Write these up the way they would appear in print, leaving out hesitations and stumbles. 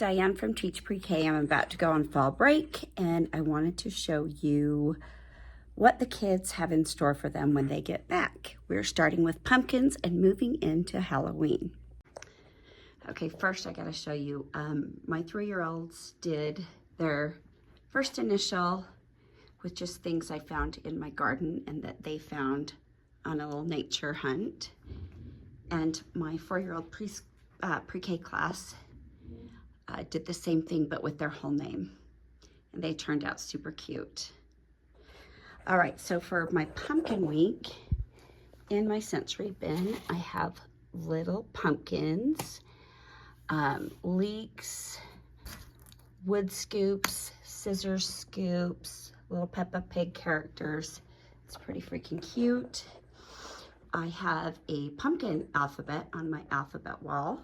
Diane from Teach Pre-K. I'm about to go on fall break, and I wanted to show you what the kids have in store for them when they get back. We're starting with pumpkins and moving into Halloween. Okay, first I gotta show you, my 3-year-olds did their first initial with just things I found in my garden and that they found on a little nature hunt. And my 4-year-old pre-K class did the same thing, but with their whole name. And they turned out super cute. All right, so for my pumpkin week, in my sensory bin, I have little pumpkins, leeks, wood scoops, scissors scoops, little Peppa Pig characters. It's pretty freaking cute. I have a pumpkin alphabet on my alphabet wall.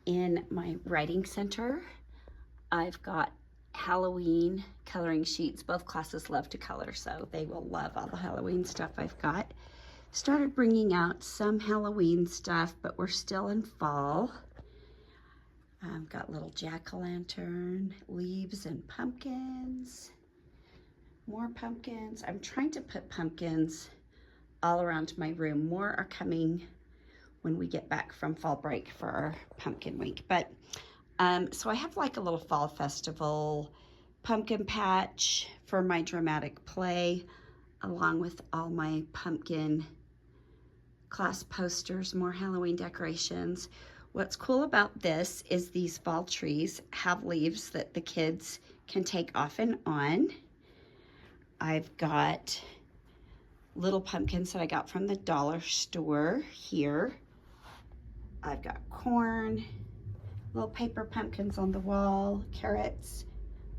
In my writing center, I've got Halloween coloring sheets. Both classes love to color, so they will love all the Halloween stuff I've got. Started bringing out some Halloween stuff, but we're still in fall. I've got little jack-o'-lantern, leaves and pumpkins. More pumpkins. I'm trying to put pumpkins all around my room. More are coming when we get back from fall break for our pumpkin week. But so I have like a little fall festival pumpkin patch for my dramatic play, along with all my pumpkin class posters, more Halloween decorations. What's cool about this is these fall trees have leaves that the kids can take off and on. I've got little pumpkins that I got from the dollar store here. I've got corn, little paper pumpkins on the wall, carrots,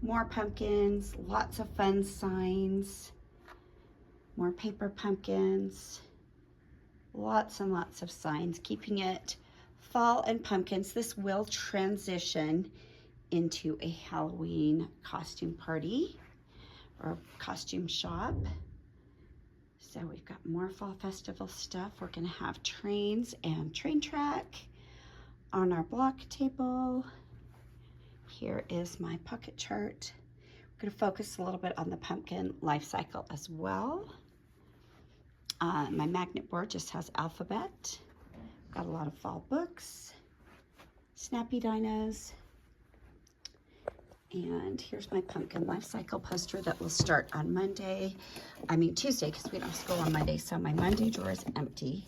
more pumpkins, lots of fun signs, more paper pumpkins, lots and lots of signs, keeping it fall and pumpkins. This will transition into a Halloween costume party or costume shop. So we've got more fall festival stuff. We're gonna have trains and train track on our block table. Here is my pocket chart. We're gonna focus a little bit on the pumpkin life cycle as well. My magnet board just has alphabet. Got a lot of fall books, Snappy Dinos, and here's my pumpkin life cycle poster that will start on Tuesday, because we don't have school on Monday, so my Monday drawer is empty.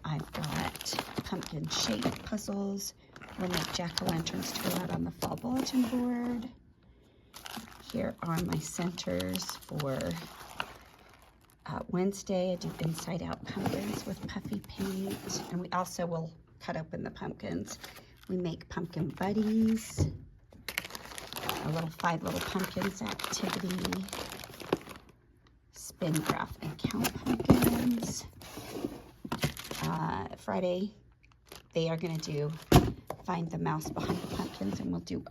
I've got pumpkin shape puzzles. We'll make jack-o'-lanterns to go out on the fall bulletin board. Here are my centers for Wednesday. I do inside-out pumpkins with puffy paint, and we also will cut open the pumpkins. We make pumpkin buddies. A little 5 little pumpkins activity, spin, graph, and count pumpkins. Friday, they are going to do find the mouse behind the pumpkins, and we'll do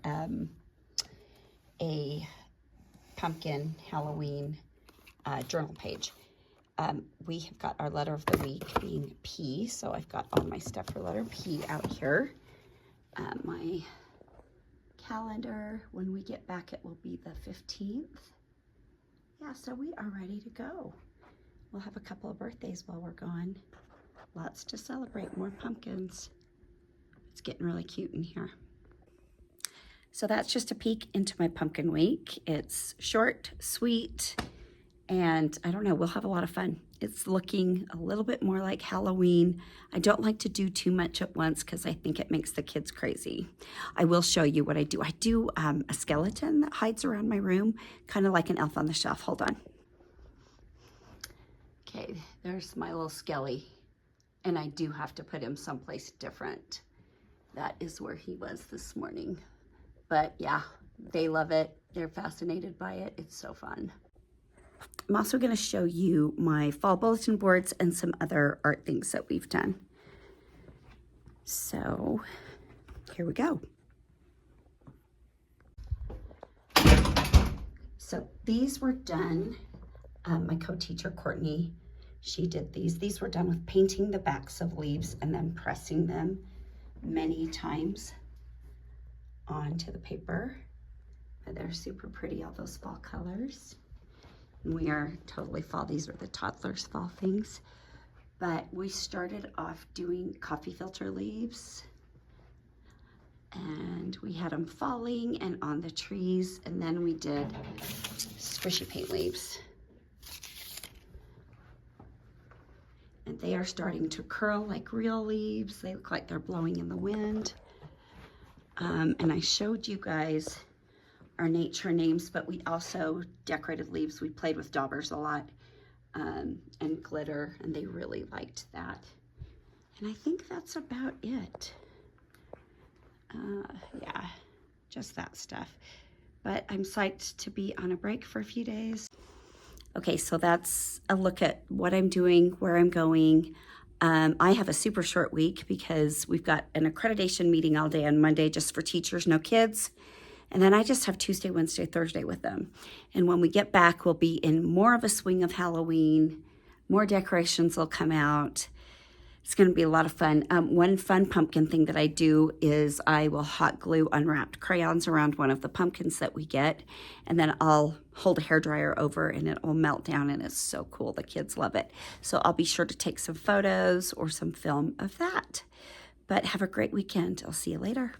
a pumpkin Halloween journal page. We have got our letter of the week being P, so I've got all my stuff for letter P out here. My calendar, when we get back, it will be the 15th. Yeah, so we are ready to go. We'll have a couple of birthdays while we're gone. Lots to celebrate, more pumpkins. It's getting really cute in here. So that's just a peek into my pumpkin week. It's short, sweet, and I don't know, we'll have a lot of fun. It's looking a little bit more like Halloween. I don't like to do too much at once because I think it makes the kids crazy. I will show you what I do. I do a skeleton that hides around my room, kind of like an elf on the shelf. Hold on. Okay, there's my little skelly. And I do have to put him someplace different. That is where he was this morning. But yeah, they love it. They're fascinated by it. It's so fun. I'm also going to show you my fall bulletin boards and some other art things that we've done. So here we go. So these were done, my co-teacher Courtney, she did these. These were done with painting the backs of leaves and then pressing them many times onto the paper. And they're super pretty, all those fall colors. And we are totally fall. These are the toddlers' fall things. But we started off doing coffee filter leaves. And we had them falling and on the trees. And then we did squishy paint leaves. And they are starting to curl like real leaves. They look like they're blowing in the wind. And I showed you guys our nature names, but we also decorated leaves. We played with daubers a lot and glitter, and they really liked that. And I think that's about it. Yeah, just that stuff. But I'm psyched to be on a break for a few days. Okay, so that's a look at what I'm doing, where I'm going. I have a super short week because we've got an accreditation meeting all day on Monday just for teachers, no kids. And then I just have Tuesday, Wednesday, Thursday with them. And when we get back, we'll be in more of a swing of Halloween. More decorations will come out. It's going to be a lot of fun. One fun pumpkin thing that I do is I will hot glue unwrapped crayons around one of the pumpkins that we get, and then I'll hold a hairdryer over and it will melt down, and it's so cool. The kids love it. So I'll be sure to take some photos or some film of that. But have a great weekend. I'll see you later.